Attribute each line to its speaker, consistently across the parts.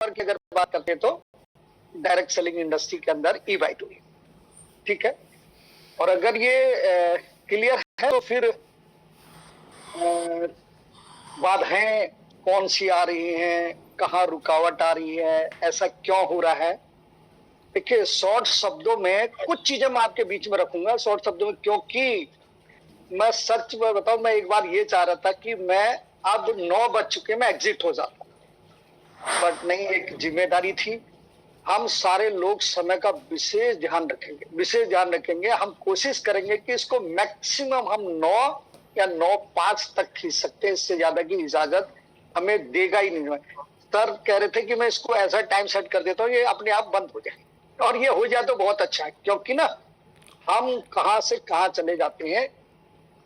Speaker 1: Collar की अगर बात करते हैं तो डायरेक्ट सेलिंग इंडस्ट्री के अंदर ई-बाइट हुई, ठीक है। और अगर ये क्लियर है तो फिर बाधाएं कौन सी आ रही हैं, कहाँ रुकावट आ रही है, ऐसा क्यों हो रहा है। देखिए शॉर्ट शब्दों में कुछ चीजें मैं आपके बीच में रखूंगा शॉर्ट शब्दों में, क्योंकि मैं सच में बताऊं, मैं एक बार ये चाह रहा था कि मैं अब 9 बज चुके मैं एग्जिट हो जाता, बट नहीं, एक जिम्मेदारी थी। हम सारे लोग समय का विशेष ध्यान रखेंगे। हम कोशिश करेंगे कि इसको मैक्सिमम हम 9 या 9:05 तक खींच सकते हैं, इससे ज्यादा की इजाजत हमें देगा ही नहीं। सर कह रहे थे कि मैं इसको ऐसा टाइम सेट कर देता हूँ ये अपने आप बंद हो जाए, और ये हो जाए तो बहुत अच्छा है, क्योंकि ना हम कहां से कहां चले जाते हैं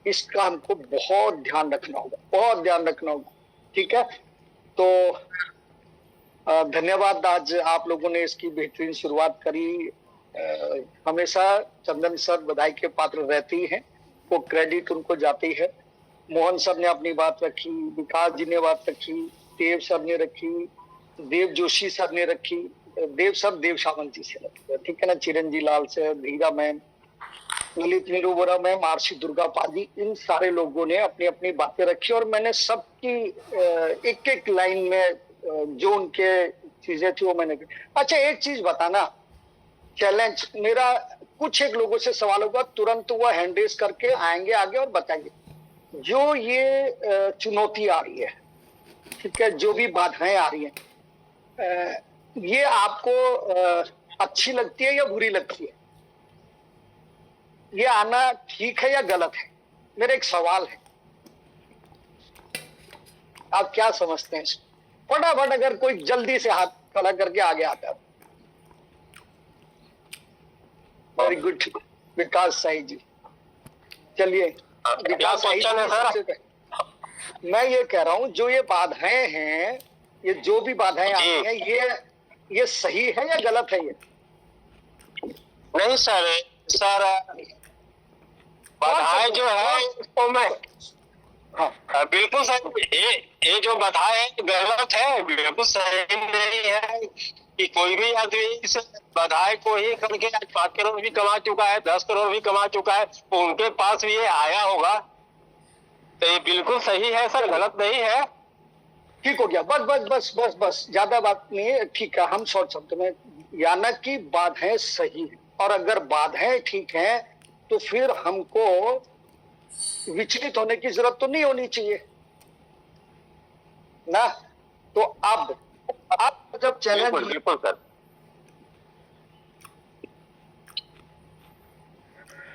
Speaker 1: इसका हमको बहुत ध्यान रखना होगा, ठीक है। तो धन्यवाद, आज आप लोगों ने इसकी बेहतरीन शुरुआत करी। हमेशा चंदन सर बधाई के पात्र रहते ही हैं, वो क्रेडिट उनको जाती है। मोहन सर ने अपनी बात रखी, विकास जी ने बात रखी, देव सर ने रखी, देव जोशी सर ने रखी, देव सावंत जी से रखी, ठीक है ना, चिरंजी लाल से, Dheera ma'am, Lalit Nirubara ma'am, RC Durga paaji, इन सारे लोगों ने अपनी अपनी बातें रखी और मैंने सबकी एक एक लाइन में जो उनके चीजें थी वो मैंने। अच्छा एक चीज बताना, चैलेंज मेरा, कुछ एक लोगों से सवाल होगा, तुरंत वो हैंड रेज करके आएंगे आगे और बताएंगे जो ये चुनौती आ रही है, ठीक है, जो भी बाधाएं आ रही है, ये आपको अच्छी लगती है या बुरी लगती है, ये आना ठीक है या गलत है? मेरा एक सवाल है, आप क्या समझते हैं? फटाफट अगर कोई जल्दी से हाथ खड़ा करके आगे आता है। वेरी गुड, विकास साई जी, चलिए। विकास साई जी, मैं ये कह रहा हूं जो ये बाधाएं हैं, ये जो भी बाधाएं आ रही हैं, ये सही है या गलत है? ये
Speaker 2: नहीं सर बाधाएं जो है तो मैं बिल्कुल सही, ये जो बाधाएं गलत है, बिल्कुल सही नहीं है कि कोई भी आदमी इस बाधाएं को ही करके 5 करोड़ भी कमा चुका है, 10 करोड़ भी कमा चुका है, तो उनके पास भी ये आया होगा, तो ये बिल्कुल सही है सर, गलत नहीं है।
Speaker 1: ठीक हो गया, बस ज्यादा बात नहीं है, ठीक है। हम शॉर्ट शब्द में, यानी कि बाधाएं सही है, और अगर बाधाएं ठीक है तो फिर हमको विचलित होने की जरूरत तो नहीं होनी चाहिए ना। तो अब जब चैलेंज,
Speaker 2: बिल्कुल सर,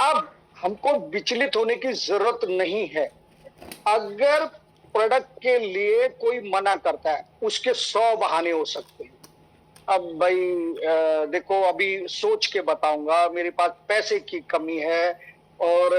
Speaker 1: अब हमको विचलित होने की जरूरत नहीं है। अगर प्रोडक्ट के लिए कोई मना करता है, उसके 100 बहाने हो सकते हैं। अब भाई देखो, अभी सोच के बताऊंगा, मेरे पास पैसे की कमी है, और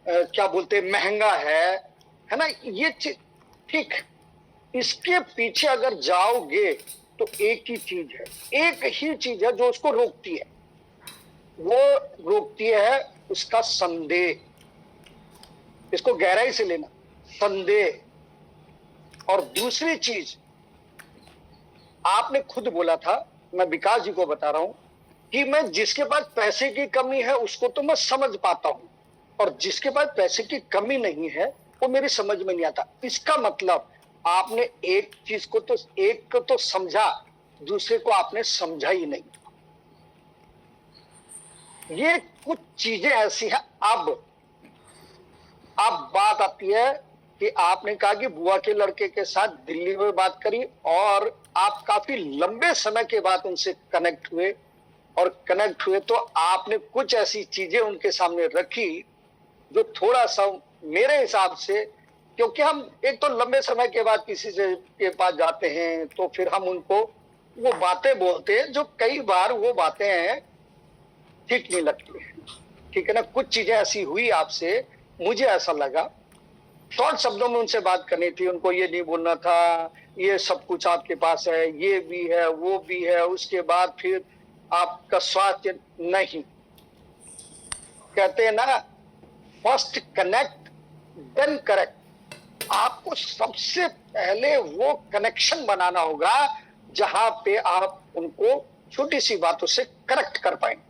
Speaker 1: क्या बोलते, महंगा है ना, ये ठीक। इसके पीछे अगर जाओगे तो एक ही चीज है जो उसको रोकती है, वो रोकती है उसका संदेह। इसको गहराई से लेना, संदेह। और दूसरी चीज आपने खुद बोला था, मैं विकास जी को बता रहा हूं कि मैं जिसके पास पैसे की कमी है उसको तो मैं समझ पाता हूं, और जिसके पास पैसे की कमी नहीं है वो मेरी समझ में नहीं आता। इसका मतलब आपने एक चीज को तो, एक को तो समझा, दूसरे को आपने समझा ही नहीं। ये कुछ चीजें ऐसी हैं। अब बात आती है कि आपने कहा कि बुआ के लड़के के साथ दिल्ली में बात करी, और आप काफी लंबे समय के बाद उनसे कनेक्ट हुए, तो आपने कुछ ऐसी चीजें उनके सामने रखी जो थोड़ा सा मेरे हिसाब से, क्योंकि हम एक तो लंबे समय के बाद किसी से के पास जाते हैं तो फिर हम उनको वो बातें बोलते हैं जो कई बार वो बातें ठीक नहीं लगती, ठीक है ना। कुछ चीजें ऐसी हुई आपसे, मुझे ऐसा लगा, शॉर्ट शब्दों में उनसे बात करनी थी, उनको ये नहीं बोलना था ये सब कुछ आपके पास है, ये भी है वो भी है, उसके बाद फिर आपका स्वास्थ्य नहीं, कहते हैं ना, फर्स्ट कनेक्ट देन करेक्ट। आपको सबसे पहले वो कनेक्शन बनाना होगा जहां पे आप उनको छोटी सी बातों से करेक्ट कर पाएंगे।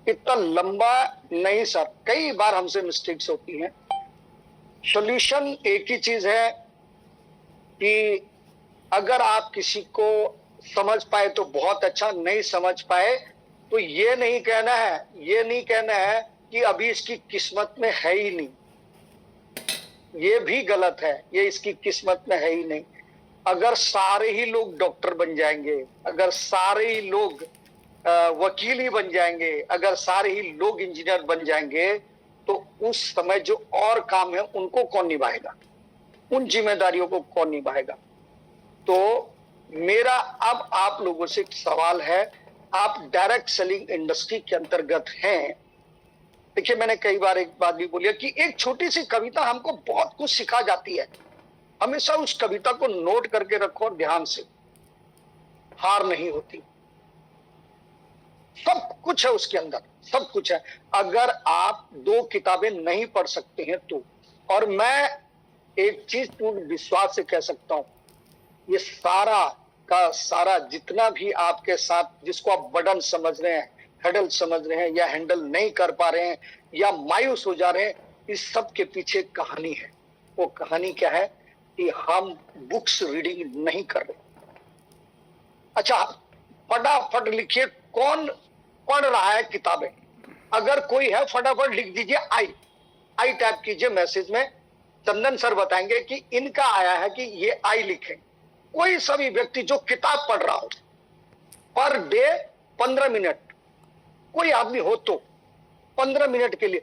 Speaker 1: इतना लंबा नहीं सर, कई बार हमसे मिस्टेक्स होती हैं। सॉल्यूशन एक ही चीज है कि अगर आप किसी को समझ पाए तो बहुत अच्छा, नहीं समझ पाए तो ये नहीं कहना है कि अभी इसकी किस्मत में है ही नहीं। ये भी गलत है, ये इसकी किस्मत में है ही नहीं। अगर सारे ही लोग डॉक्टर बन जाएंगे, अगर सारे ही लोग वकील ही बन जाएंगे, अगर सारे ही लोग इंजीनियर बन जाएंगे, तो उस समय जो और काम है उनको कौन निभाएगा, उन जिम्मेदारियों को कौन निभाएगा। तो मेरा अब आप लोगों से एक सवाल है, आप डायरेक्ट सेलिंग इंडस्ट्री के अंतर्गत हैं। देखिए, मैंने कई बार एक बात भी बोली है कि एक छोटी सी कविता हमको बहुत कुछ सिखा जाती है। हमेशा उस कविता को नोट करके रखो और ध्यान से, हार नहीं होती। सब कुछ है उसके अंदर, सब कुछ है। अगर आप 2 किताबें नहीं पढ़ सकते हैं तो, और मैं एक चीज पूर्ण विश्वास से कह सकता हूं, ये सारा का सारा जितना भी आपके साथ, जिसको आप बर्डन समझ रहे हैं, हैंडल समझ रहे हैं, या हैंडल नहीं कर पा रहे हैं, या मायूस हो जा रहे हैं, इस सब के पीछे एक कहानी है। वो कहानी क्या है कि हम बुक्स रीडिंग नहीं कर रहे। अच्छा, फटाफट लिखिए, कौन पढ़ रहा है किताबें? अगर कोई है फटाफट लिख दीजिए आई टाइप कीजिए मैसेज में। चंदन सर बताएंगे कि इनका आया है कि ये आई लिखें। कोई सभी व्यक्ति जो किताब पढ़ रहा हो, पर डे 15 मिनट, कोई आदमी हो तो 15 मिनट के लिए।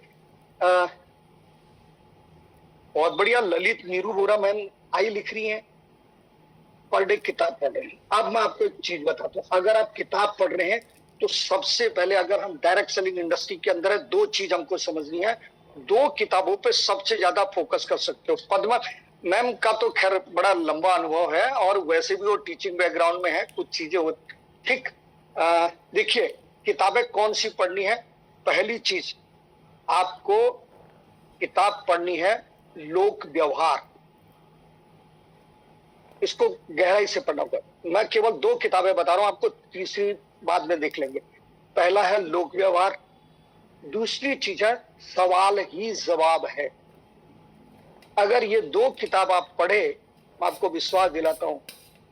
Speaker 1: बहुत बढ़िया, ललित नीरू बोरा मैम आई लिख रही हैं, पर डे किताब पढ़ रहे हैं। अब मैं आपको एक चीज बताता हूं, अगर आप किताब पढ़ रहे हैं तो सबसे पहले, अगर हम डायरेक्ट सेलिंग इंडस्ट्री के अंदर है, 2 चीज हमको समझनी है। 2 किताबों पे सबसे ज्यादा फोकस कर सकते हो। पद्मा मैम का तो खैर बड़ा लंबा अनुभव है, और वैसे भी वो टीचिंग बैकग्राउंड में है, कुछ चीजें हो ठीक। देखिए, किताबें कौन सी पढ़नी है। पहली चीज, आपको किताब पढ़नी है लोक व्यवहार। इसको गहराई से पढ़ना होगा। मैं केवल 2 किताबें बता रहा हूं आपको, तीसरी बाद में देख लेंगे। पहला है लोक व्यवहार, दूसरी चीज है सवाल ही जवाब है। अगर ये 2 किताब आप पढ़े, मैं आपको विश्वास दिलाता हूं,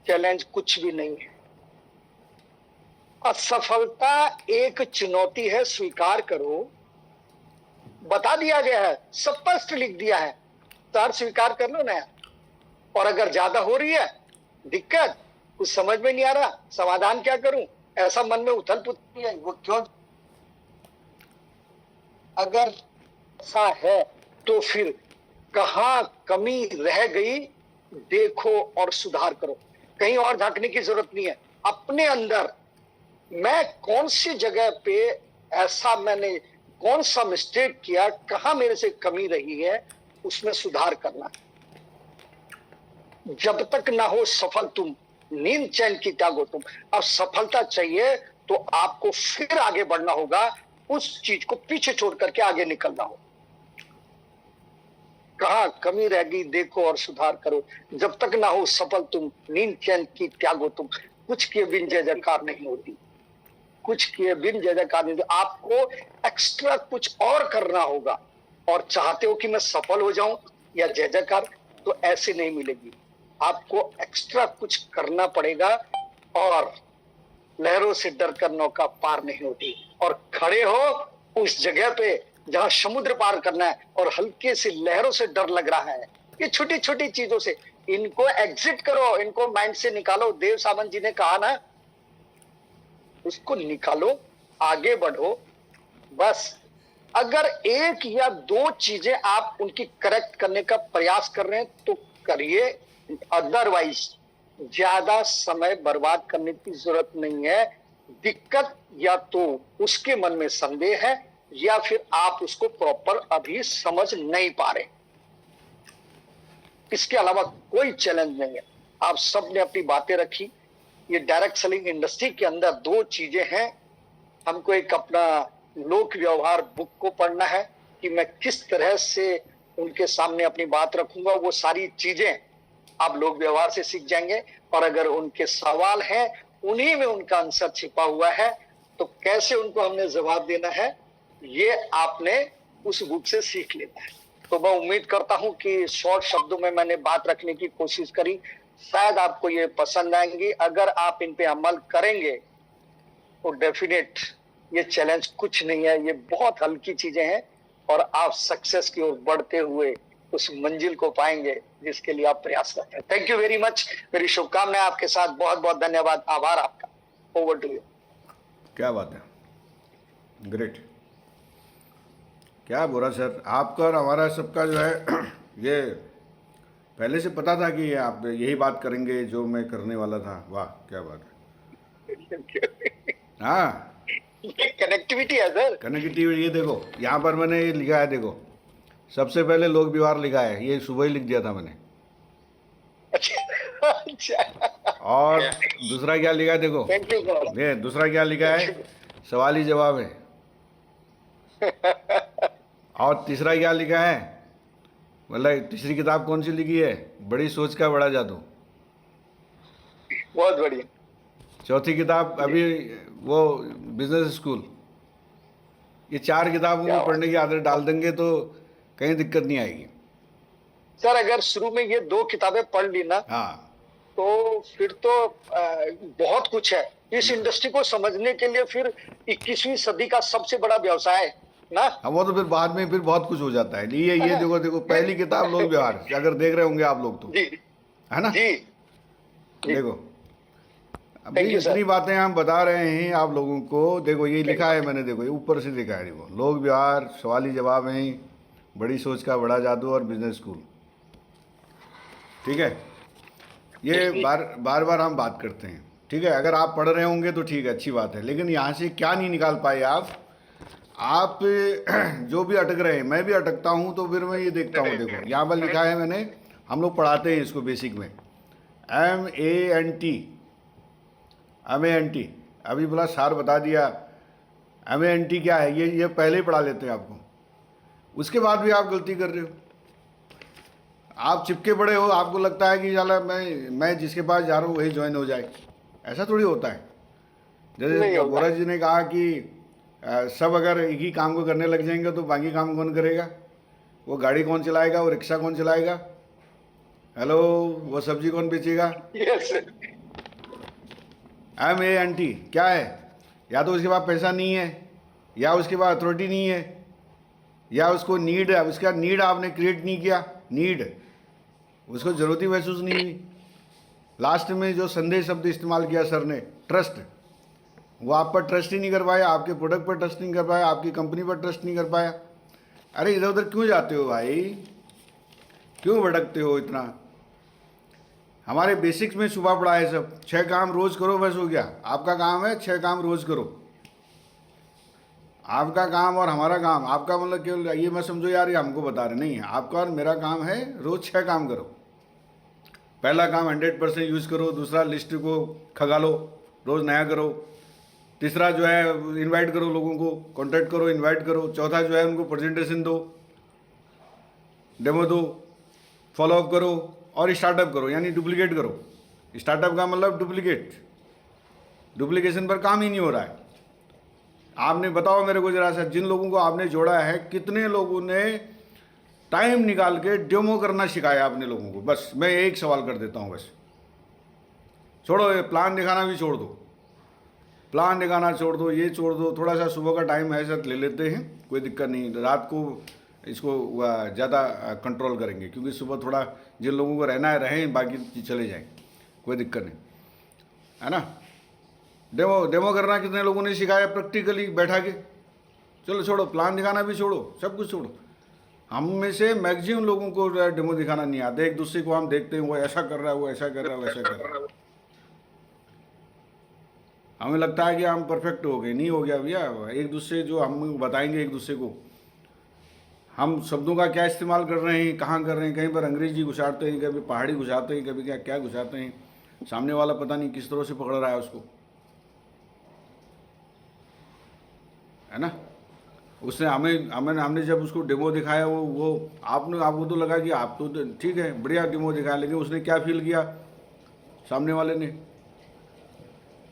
Speaker 1: चैलेंज कुछ भी नहीं है। असफलता एक चुनौती है, स्वीकार करो। बता दिया गया है, स्पष्ट लिख दिया है, सर स्वीकार कर लो ना। और अगर ज्यादा हो रही है दिक्कत, कुछ समझ में नहीं आ रहा, समाधान क्या करूं, ऐसा मन में उथल पुथल है, वो क्यों? अगर ऐसा है तो फिर कहां कमी रह गई देखो और सुधार करो। कहीं और झांकने की जरूरत नहीं है, अपने अंदर मैं कौन सी जगह पे ऐसा मैंने कौन सा मिस्टेक किया, कहां मेरे से कमी रही है, उसमें सुधार करना। जब तक ना हो सफल तुम, नींद चैन की त्यागो तुम। अब सफलता चाहिए तो आपको फिर आगे बढ़ना होगा, उस चीज को पीछे छोड़ करके आगे निकलना हो। कहां कमी रह गई देखो और सुधार करो। जब तक ना हो सफल तुम, नींद चैन की त्यागो तुम। कुछ किए बिन जय जयकार नहीं होती, कुछ किए बिन जय जयकार नहीं होती। आपको एक्स्ट्रा कुछ और करना होगा, और चाहते हो कि मैं सफल हो जाऊं या जय जयकार, तो ऐसे नहीं मिलेगी। आपको एक्स्ट्रा कुछ करना पड़ेगा, और लहरों से डर कर नौका पार नहीं होती। और खड़े हो उस जगह पे जहां समुद्र पार करना है, और हल्के से लहरों से डर लग रहा है। ये छोटी छोटी चीजों से इनको एग्जिट करो, इनको माइंड से निकालो। देव सावंत जी ने कहा ना, उसको निकालो, आगे बढ़ो। बस अगर 1 या 2 चीजें आप उनकी करेक्ट करने का प्रयास कर रहे हैं तो करिए, अदरवाइज ज्यादा समय बर्बाद करने की जरूरत नहीं है। दिक्कत या तो उसके मन में संदेह है, या फिर आप उसको प्रॉपर अभी समझ नहीं पा रहे। इसके अलावा कोई चैलेंज नहीं है। आप सब ने अपनी बातें रखी। ये डायरेक्ट सेलिंग इंडस्ट्री के अंदर 2 चीजें हैं। हमको एक अपना लोक व्यवहार बुक को पढ़ना है कि मैं किस तरह से उनके सामने अपनी बात रखूंगा। वो सारी चीजें आप लोग व्यवहार से सीख जाएंगे। और अगर उनके सवाल है उन्हीं में उनका आंसर छिपा हुआ है, तो कैसे उनको हमने जवाब देना है ये आपने उस बुक से सीख लेना है। तो मैं उम्मीद करता हूं कि शॉर्ट शब्दों में मैंने बात रखने की कोशिश करी, शायद आपको ये पसंद आएंगी। अगर आप इन पे अमल करेंगे तो डेफिनेट ये चैलेंज कुछ नहीं है, ये बहुत हल्की चीजें हैं और आप सक्सेस की ओर बढ़ते हुए उस मंजिल को पाएंगे जिसके लिए आप प्रयास करते हैं। थैंक यू वेरी मच, मेरी शुभकामनाएं आपके साथ, बहुत बहुत धन्यवाद, आभार आपका। Over to you.
Speaker 3: क्या बात है, ग्रेट। क्या बोला सर, आपका और हमारा सबका जो है ये पहले से पता था कि आप यही बात करेंगे जो मैं करने वाला था। वाह क्या बात है। हाँ,
Speaker 1: कनेक्टिविटी है सर।
Speaker 3: कनेक्टिविटी। ये देखो यहाँ पर मैंने ये लिखा है, देखो सबसे पहले लोक व्यवहार लिखा है, ये सुबह ही लिख दिया था मैंने।
Speaker 1: अच्छा।
Speaker 3: और दूसरा क्या लिखा है देखो,
Speaker 1: थैंक यू सर।
Speaker 3: ये दूसरा क्या लिखा है, सवाल ही जवाब है। और तीसरा क्या लिखा है, मतलब तीसरी किताब कौन सी लिखी है, बड़ी सोच का बड़ा जादू।
Speaker 1: बहुत बढ़िया।
Speaker 3: चौथी किताब अभी वो बिजनेस स्कूल। ये 4 किताबों
Speaker 1: क्या
Speaker 3: को पढ़ने की आदत डाल देंगे तो कहीं दिक्कत नहीं आएगी
Speaker 1: सर। अगर शुरू में ये 2 किताबें पढ़ ली ना,
Speaker 3: हाँ,
Speaker 1: तो फिर तो बहुत कुछ है इस इंडस्ट्री को समझने के लिए। फिर 21वीं सदी का सबसे बड़ा व्यवसाय है ना।
Speaker 3: हाँ वो तो फिर बाद में फिर बहुत कुछ हो जाता है। ये देखो देखो पहली किताब लोक व्यवहार, अगर देख रहे होंगे आप लोग तो,
Speaker 1: जी
Speaker 3: है ना।
Speaker 1: जी जी।
Speaker 3: देखो अभी
Speaker 1: Thank you, sir.
Speaker 3: इतनी बातें हम बता रहे हैं आप लोगों को। देखो ये लिखा है मैंने, देखो ये ऊपर से लिखा है, देखो लोक व्यवहार, सवाली जवाब हैं, बड़ी सोच का बड़ा जादू और बिजनेस स्कूल। ठीक है, ये बार बार हम बात करते हैं। ठीक है, अगर आप पढ़ रहे होंगे तो ठीक है, अच्छी बात है। लेकिन यहाँ से क्या नहीं निकाल पाए आप जो भी अटक रहे हैं, मैं भी अटकता हूँ, तो फिर मैं ये देखता हूँ। देखो यहाँ पर लिखा है मैंने, हम लोग पढ़ाते हैं इसको बेसिक में, MANT। अभी बोला सार बता दिया MANT क्या है, ये पहले ही पढ़ा लेते हैं आपको। उसके बाद भी आप गलती कर रहे हो, आप चिपके पड़े हो। आपको लगता है कि चला मैं जिसके पास जा रहा हूँ वही ज्वाइन हो जाए, ऐसा थोड़ी होता है। जैसे बोरा जी ने कहा कि सब अगर एक ही काम को करने लग जाएंगे तो बाकी काम कौन करेगा, वो गाड़ी कौन चलाएगा, वो रिक्शा कौन चलाएगा, हेलो, वो सब्जी कौन बेचेगा।
Speaker 1: यस।
Speaker 3: MANT क्या है, या तो उसके पास पैसा नहीं है, या उसके पास अथॉरिटी नहीं है, या उसको नीड है, उसका नीड आपने क्रिएट नहीं किया, नीड उसको ज़रूरत ही महसूस नहीं हुई। लास्ट में जो संदेश शब्द इस्तेमाल किया सर ने, ट्रस्ट, वो आप पर ट्रस्ट ही नहीं कर पाया, आपके प्रोडक्ट पर ट्रस्ट नहीं कर पाया, आपकी कंपनी पर ट्रस्ट नहीं कर पाया। अरे इधर उधर क्यों जाते हो भाई, क्यों भटकते हो इतना। हमारे बेसिक्स में सुबह पढ़ा है सब, 6 काम रोज करो, बस हो गया। आपका काम है 6 काम रोज करो। आपका काम और हमारा काम, आपका मतलब केवल ये मत समझो यार ये हमको बता रहे, नहीं है। आपका और मेरा काम है रोज 6 काम करो। पहला काम 100% यूज़ करो, दूसरा लिस्ट को खगा लो, रोज़ नया करो, तीसरा जो है इनवाइट करो लोगों को, कॉन्टैक्ट करो, इनवाइट करो, चौथा जो है उनको प्रेजेंटेशन दो, डेमो दो, फॉलोअप करो और स्टार्टअप करो, यानी डुप्लीकेट करो। स्टार्टअप का मतलब डुप्लीकेशन पर काम ही नहीं हो रहा है। आपने बताओ मेरे को जरा सा, जिन लोगों को आपने जोड़ा है कितने लोगों ने टाइम निकाल के डेमो करना सिखाया अपने लोगों को। बस मैं एक सवाल कर देता हूँ, बस छोड़ो, ये प्लान दिखाना भी छोड़ दो, प्लान दिखाना छोड़ दो, ये छोड़ दो। थोड़ा सा सुबह का टाइम है सर, ले लेते हैं, कोई दिक्कत नहीं। रात को इसको ज़्यादा कंट्रोल करेंगे, क्योंकि सुबह थोड़ा जिन लोगों को रहना है रहें, बाकी चले जाएं, कोई दिक्कत नहीं, है ना। डेमो करना कितने लोगों ने सिखाया प्रैक्टिकली बैठा के। चलो छोड़ो, प्लान दिखाना भी छोड़ो, सब कुछ छोड़ो। हम में से मैक्सिमम लोगों को डेमो दिखाना नहीं आता। एक दूसरे को हम देखते हैं, वो ऐसा कर रहा है, वो ऐसा कर रहा है, वैसा कर रहा है, हमें लगता है कि हम परफेक्ट हो गए। नहीं हो गया भैया। एक दूसरे जो हम बताएंगे एक दूसरे को, हम शब्दों का क्या इस्तेमाल कर रहे हैं, कहाँ कर रहे हैं, कहीं पर अंग्रेजी घुसाते हैं, कभी पहाड़ी घुसाते हैं, कभी क्या घुसाते हैं, सामने वाला पता नहीं किस तरह से पकड़ रहा है उसको, है ना। उसने हमने जब उसको डेमो दिखाया, वो आपको तो लगा कि आप तो ठीक है, बढ़िया डेमो दिखाया, लेकिन उसने क्या फील किया सामने वाले ने?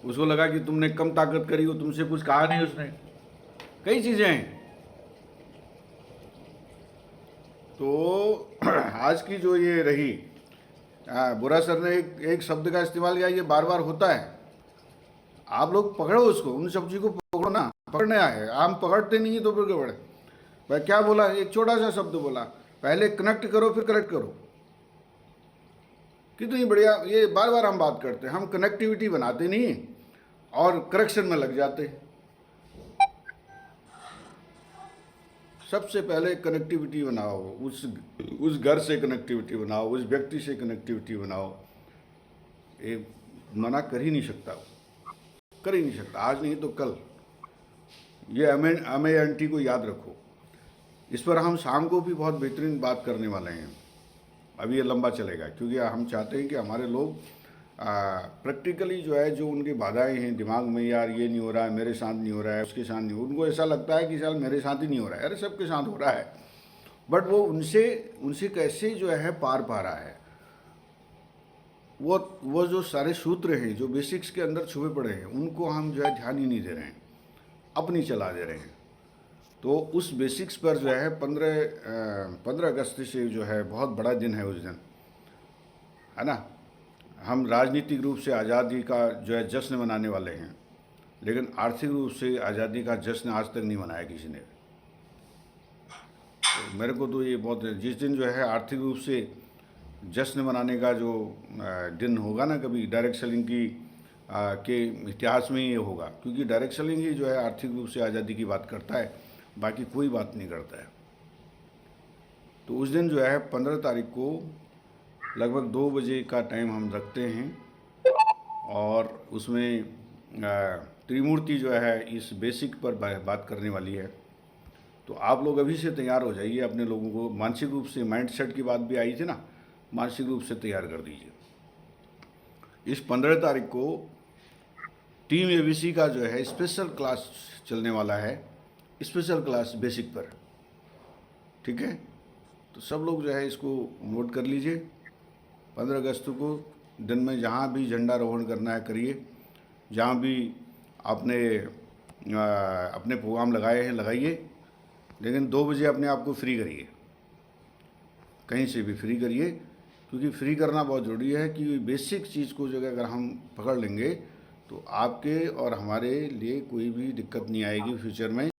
Speaker 3: उसको लगा कि तुमने कम ताकत करी हो, तुमसे कुछ कहा नहीं उसने। कई चीज़ें हैं। तो आज की जो ये रही, बुरा सर ने एक शब्द का इस्तेमाल किया, ये बार बार होता है। आप लोग पकड़ो उसको, उन सब्जी को पकड़ो ना, पकड़ने आए, हम पकड़ते नहीं है तो फिर क्या बड़े भाई। क्या बोला? एक छोटा सा शब्द बोला, पहले कनेक्ट करो फिर करेक्ट करो। कितनी बढ़िया, ये बार बार हम बात करते हैं। हम कनेक्टिविटी बनाते नहीं और करेक्शन में लग जाते। सबसे पहले कनेक्टिविटी बनाओ, उस घर से कनेक्टिविटी बनाओ, उस व्यक्ति से कनेक्टिविटी बनाओ। ये मना कर ही नहीं सकता, कर ही नहीं सकता, आज नहीं तो कल। ये हमें आंटी को याद रखो। इस पर हम शाम को भी बहुत बेहतरीन बात करने वाले हैं। अभी ये लंबा चलेगा क्योंकि हम चाहते हैं कि हमारे लोग प्रैक्टिकली जो है, जो उनकी बाधाएं हैं दिमाग में, यार ये नहीं हो रहा है, मेरे साथ नहीं हो रहा है, उसके साथ नहीं, उनको ऐसा लगता है कि साल मेरे साथ ही नहीं हो रहा है। अरे सबके साथ हो रहा है, बट वो उनसे कैसे जो है पार पा रहा है। वो जो सारे सूत्र हैं, जो बेसिक्स के अंदर छुपे पड़े हैं, उनको हम जो है ध्यान ही नहीं दे रहे हैं, अपनी चला दे रहे हैं। तो उस बेसिक्स पर जो है 15 अगस्त से जो है बहुत बड़ा दिन है उस दिन, है ना। हम राजनीतिक रूप से आज़ादी का जो है जश्न मनाने वाले हैं, लेकिन आर्थिक रूप से आज़ादी का जश्न आज तक नहीं मनाया किसी ने। तो मेरे को तो ये बहुत, जिस दिन जो है आर्थिक रूप से जश्न मनाने का जो दिन होगा ना, कभी डायरेक्ट सेलिंग के इतिहास में ये होगा, क्योंकि डायरेक्ट सेलिंग ही जो है आर्थिक रूप से आज़ादी की बात करता है, बाकी कोई बात नहीं करता है। तो उस दिन जो है 15 तारीख को लगभग 2 बजे का टाइम हम रखते हैं, और उसमें त्रिमूर्ति जो है इस बेसिक पर बात करने वाली है। तो आप लोग अभी से तैयार हो जाइए, अपने लोगों को मानसिक रूप से, माइंड सेट की बात भी आई थी ना, मानसिक रूप से तैयार कर दीजिए। इस 15 तारीख को टीम एबीसी का जो है स्पेशल क्लास चलने वाला है, स्पेशल क्लास बेसिक पर, ठीक है। तो सब लोग जो है इसको नोट कर लीजिए। 15 अगस्त को दिन में जहाँ भी झंडारोहण करना है करिए, जहाँ भी आपने अपने प्रोग्राम लगाए हैं लगाइए, लेकिन 2 बजे अपने आप को फ्री करिए, कहीं से भी फ्री करिए, क्योंकि फ्री करना बहुत ज़रूरी है। कि बेसिक चीज़ को जो अगर हम पकड़ लेंगे तो आपके और हमारे लिए कोई भी दिक्कत नहीं आएगी फ्यूचर में।